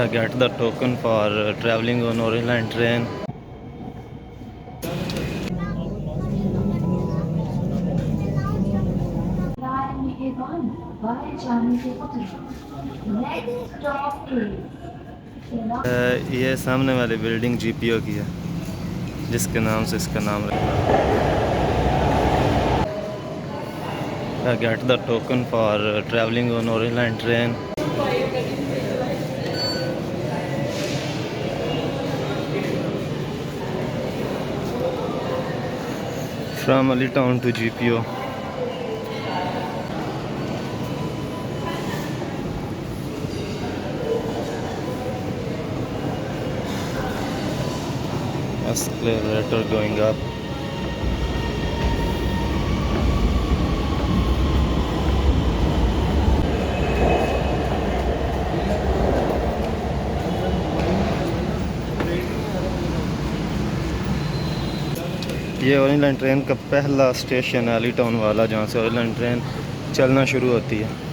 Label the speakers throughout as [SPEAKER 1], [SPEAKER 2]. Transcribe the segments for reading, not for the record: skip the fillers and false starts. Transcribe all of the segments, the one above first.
[SPEAKER 1] get the token for traveling on Orient Line train. ये सामने वाली बिल्डिंग जीपीओ की है, जिसके नाम से इसका नाम रखा। Get the token for traveling on Orient Line train. From Ali Town to GPO. Escalator going up. ये ओरिएंट लाइन ट्रेन का पहला स्टेशन है अली टाउन वाला, जहाँ से ओरिएंट लाइन ट्रेन चलना शुरू होती है।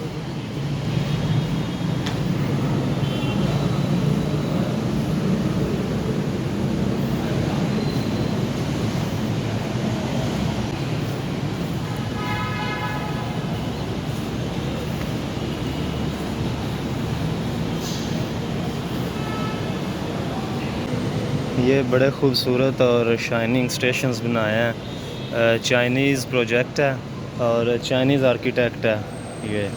[SPEAKER 1] ये बड़े ख़ूबसूरत और शाइनिंग स्टेशंस बनाए हैं। चाइनीज़ प्रोजेक्ट है और चाइनीज़ आर्किटेक्ट है ये।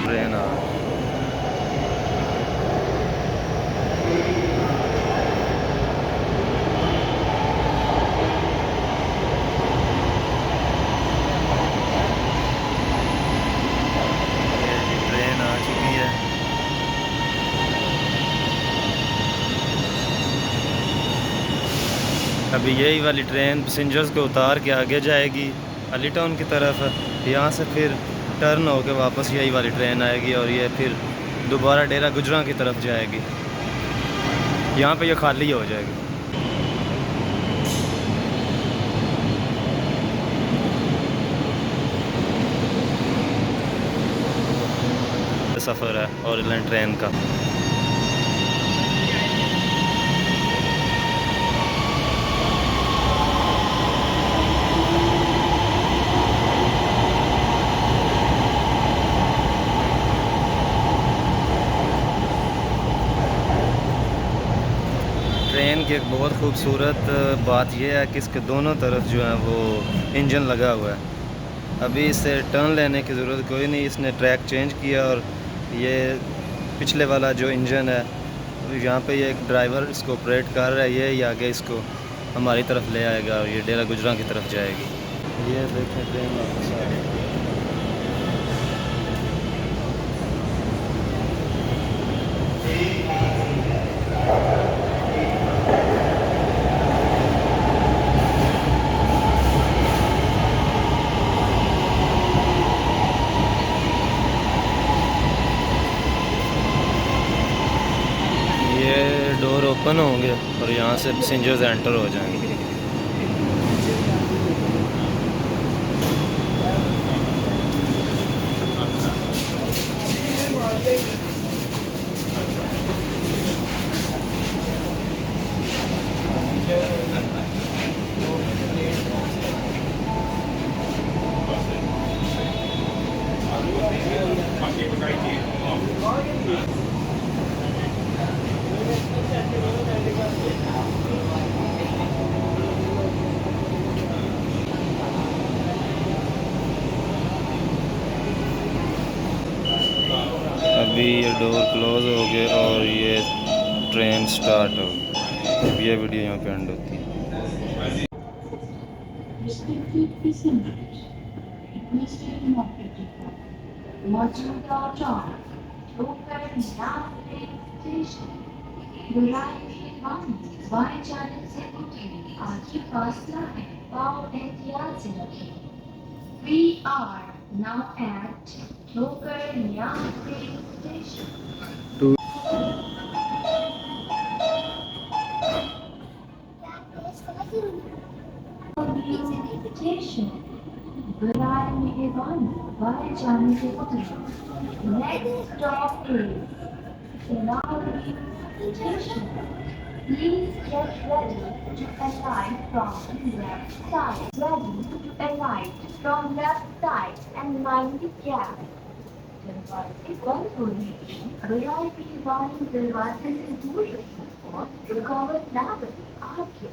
[SPEAKER 1] ट्रेन आ अभी यही वाली ट्रेन पैसेंजर्स को उतार के आगे जाएगी अली टाउन की तरफ। यहाँ से फिर टर्न होकर वापस यही वाली ट्रेन आएगी और ये फिर दोबारा डेरा गुजरा की तरफ जाएगी। यहाँ पे ये खाली हो जाएगी। सफ़र है ओरिएंट लाइन ट्रेन का। ट्रेन की एक बहुत ख़ूबसूरत बात यह है कि इसके दोनों तरफ जो है वो इंजन लगा हुआ है। अभी इसे टर्न लेने की ज़रूरत कोई नहीं, इसने ट्रैक चेंज किया और ये पिछले वाला जो इंजन है यहाँ पे ये एक ड्राइवर इसको ऑपरेट कर रहा है। ये आगे इसको हमारी तरफ ले आएगा और ये डेरा गुजरा की तरफ जाएगी। ये देखें ट्रेन वापस आ रही है। डोर ओपन होंगे और यहाँ से पैसेंजर्स एंटर हो जाएंगे। अभी ये डोर क्लोज हो गए और ये ट्रेन स्टार्ट हो गई। ये वीडियो यहाँ पे एंड होती है।
[SPEAKER 2] We are now at Local Station. बाएं जाने से उतरें। Next stop is Tenali Station. Please get ready to alight from the left side. Ready to alight from left side and mind the gap. दरवाजे बंद होने की बजाय की वाली दरवाजे से दूर रही और रुकावट ना बने आपके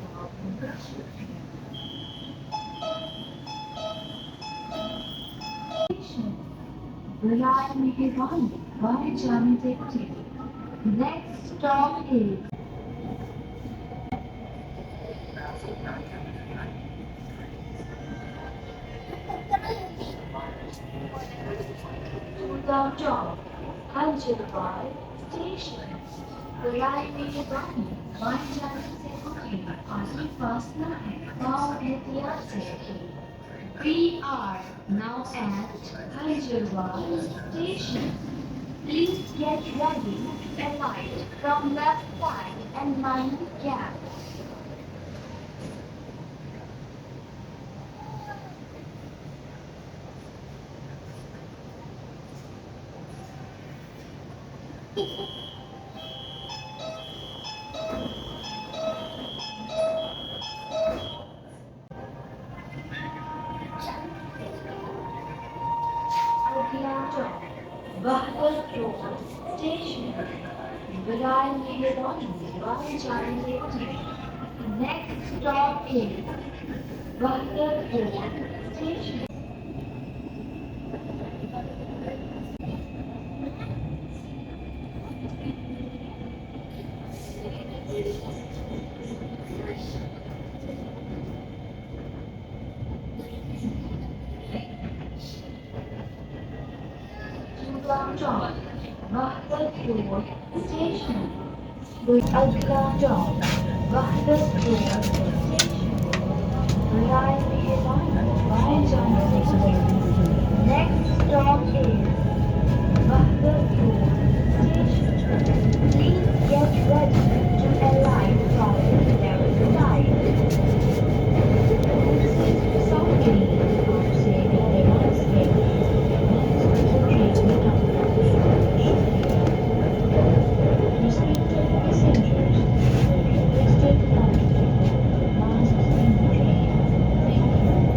[SPEAKER 2] बजाय मेहरबानी बाएं जाने से उतरें। Next stop is Gurgaon, Hyderabad Station. बजाय मेहरबानी बाएं जाने से उतरें। आगे फासला है पाँव एहतियात से रखें। We are now at Hyderabad Station. Please get ready to alight from left side and mind the gap. Bahadurpur Station. बजाय मेहरबानी बाएं जाने से उतरें। Next stop is Bahadurpur Station. Gurgaon, Bahadurpur Station. Gurgaon, Bahadurpur Station. बजाय मेहरबानी बाएं जाने से उतरें। Next stop is Bahadurpur Station. Please get ready to alight from the left side. Sorry, आपसे धन्यवाद है। Respected passengers, requested not to take masks in the train. Thank you.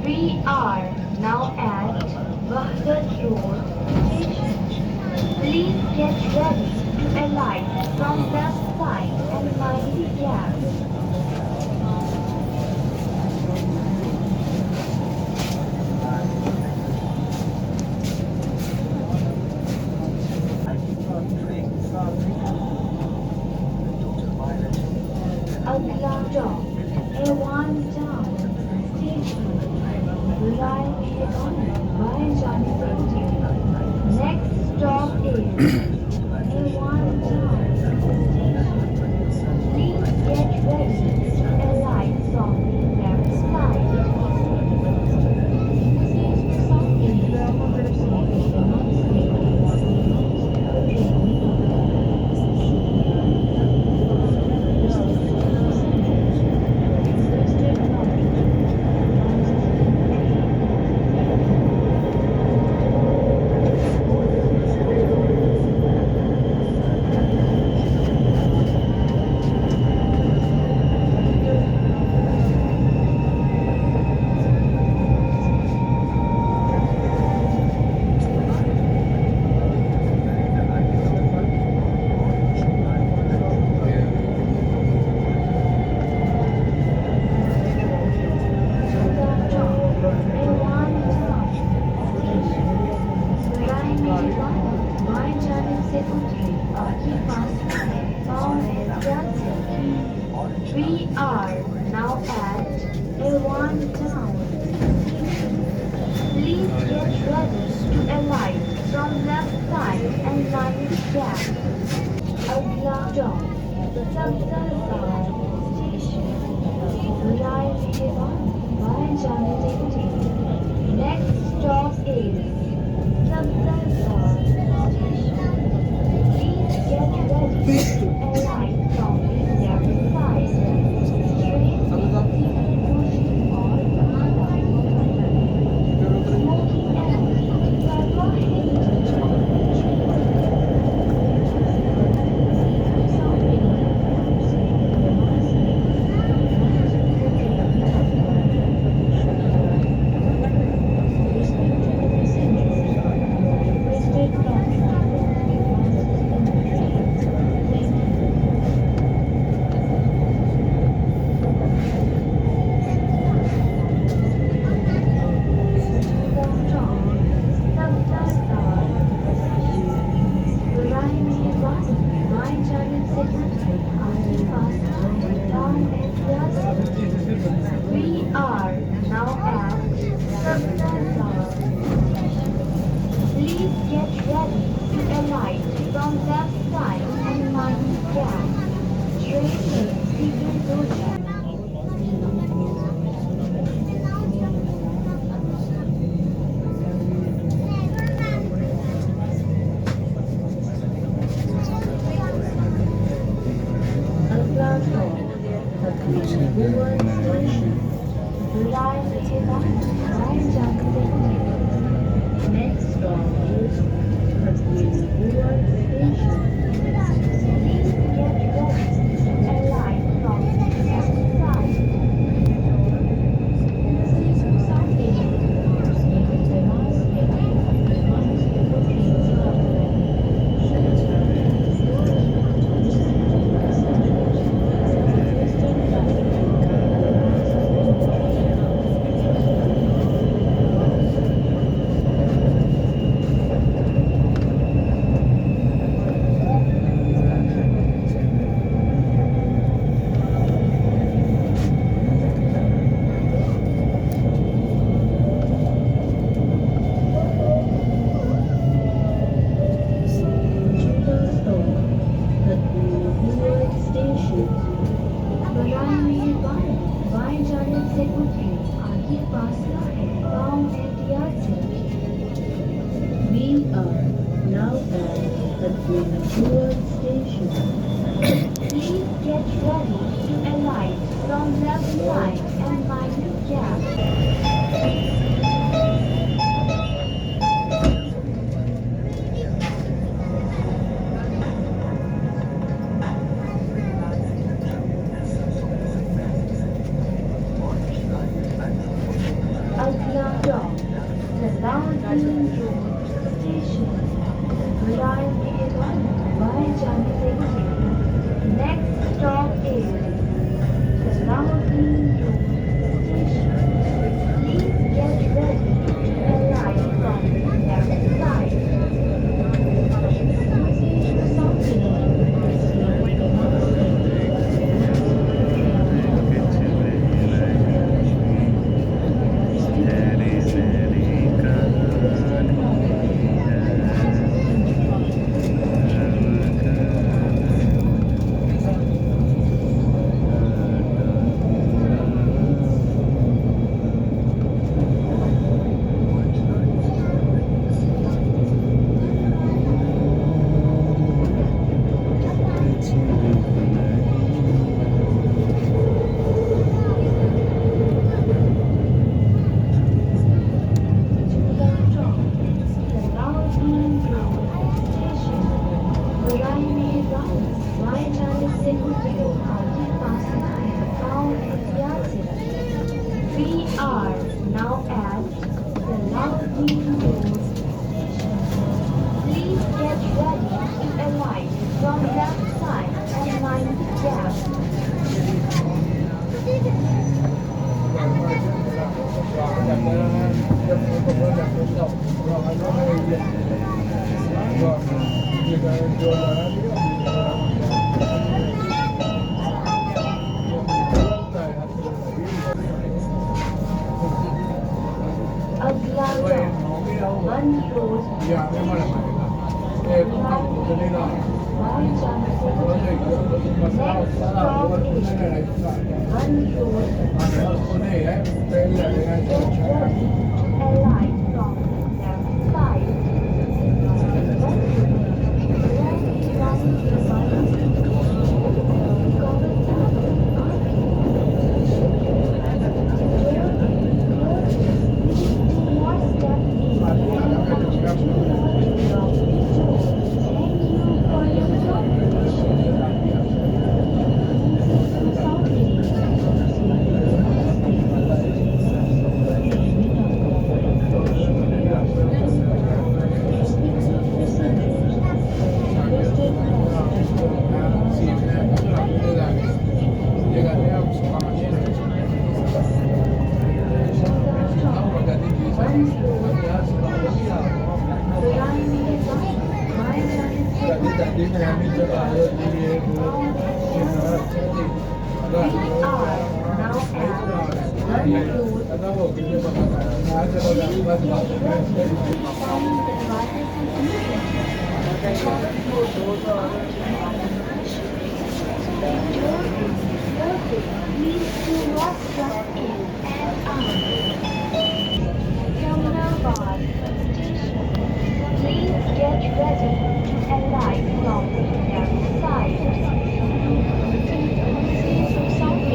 [SPEAKER 2] We are now at Wahdat Road Station. Please get ready to alight from left side and mind the gap. अगला stop A1 Town Station. Line A1 बाएं जाने से उतरें। Next stop is A1 Town Station. Please get ready to alight from the left side. Secondary Archie Found at Yatsen. We are now at A1 Town. Please get ready to alight from left side and line gap. Agla Chowk, Sabzalpur Station. Rai Meheba, via Janati. Next stop is Sabzalpur Station. Please get ready to alight from the left side. Train is Doshi or Manda. Smoking and Sarva Heritage. We are now at Sabzalpur. Please get ready to alight from left side and mind gap. Train is Sigal Doshi. Next stop is Bhuwar Station. Please get ready to alight from the left side. We are now at the Bhuwar Station. Please get ready to alight from left side and mind gap. Agla Chowk, Salahuddin Road Station. Rai Meheba, via Janati. Next stop is Salahuddin Road Station. Please get ready to alight from the left side. We are now at the Salahuddin Road Station. Please get ready to alight from left side and mind gap.
[SPEAKER 3] Rồi.
[SPEAKER 2] अगला one road Please do not step in and out. Jamnabad Station. Please get ready to alight from the left side. South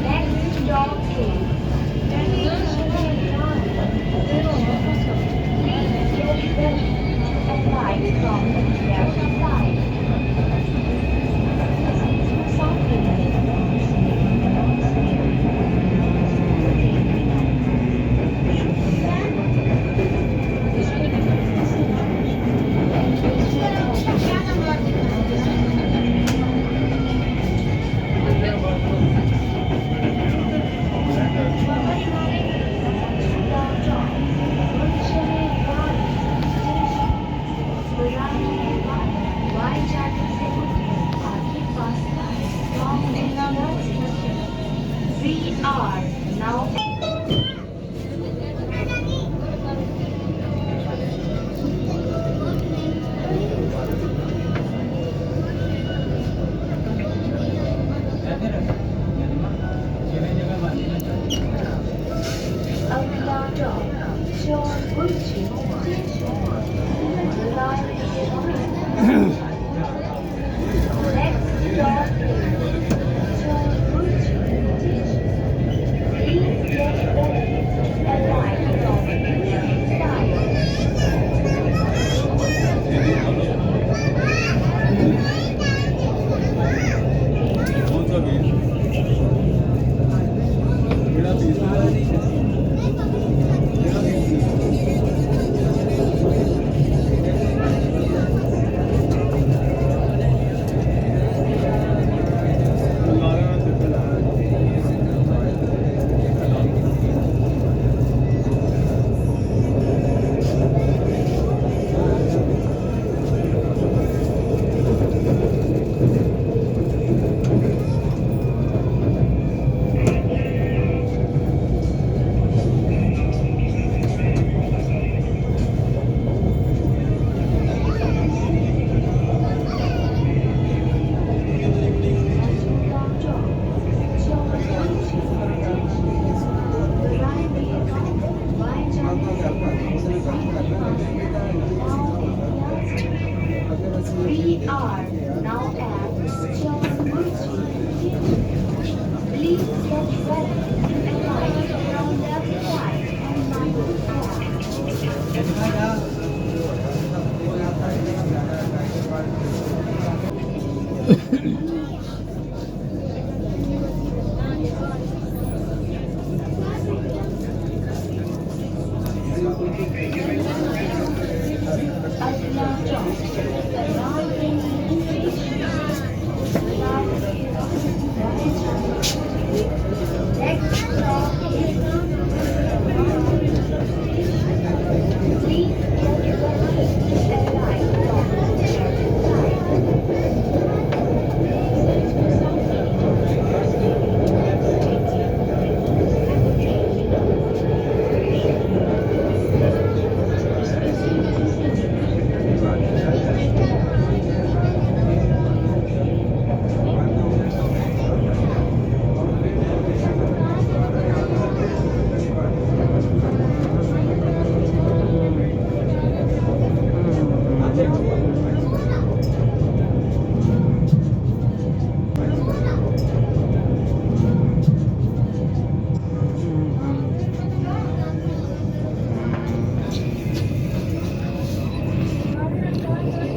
[SPEAKER 2] Next stop is Please get ready to alight from the left side. We are now We are now at Chowmuchi. Please get ready to alight from left side and mind the gap. अगला चौक Next stop is please get ready to alight from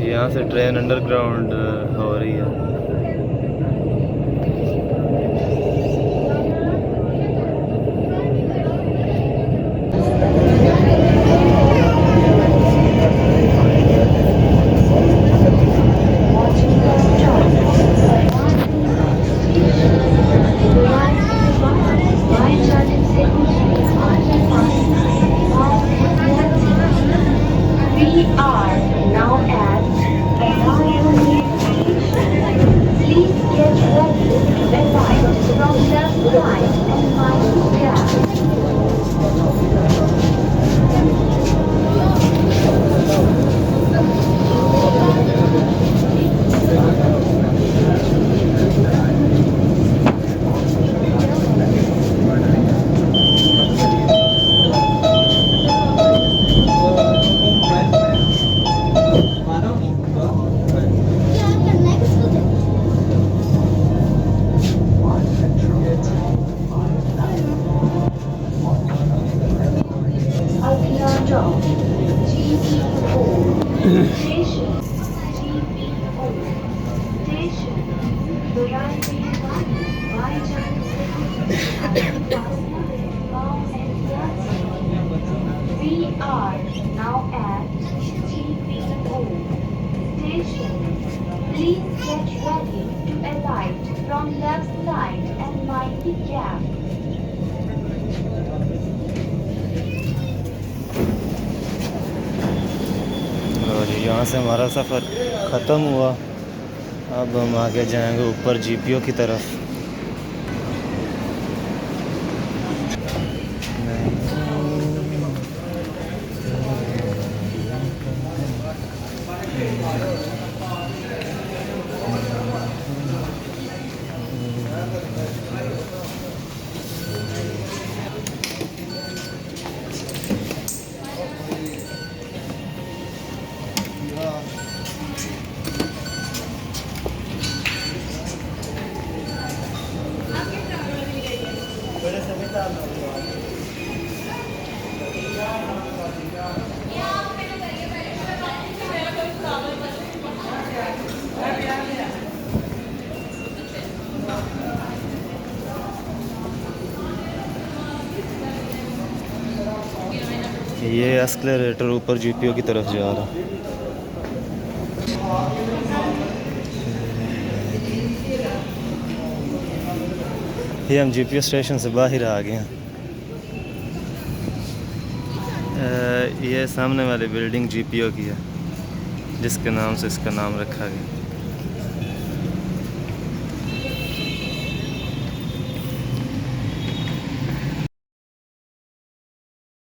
[SPEAKER 1] यहाँ से train underground हो रही है।
[SPEAKER 2] We are now at Please get ready to alight from left side and mind the gap. अगला चौक GPO station GPO station Durante Baijan We are now at GPO station. Please get ready to alight from left side and mind the gap.
[SPEAKER 1] और यहाँ से हमारा सफ़र ख़त्म हुआ। अब हम आगे जाएंगे ऊपर जीपीओ की तरफ। ये एस्केलेटर ऊपर जीपीओ की तरफ जा रहा। ये हम जीपीओ स्टेशन से बाहर आ गए हैं। ये सामने वाली बिल्डिंग जीपीओ की है, जिसके नाम से इसका नाम रखा गया।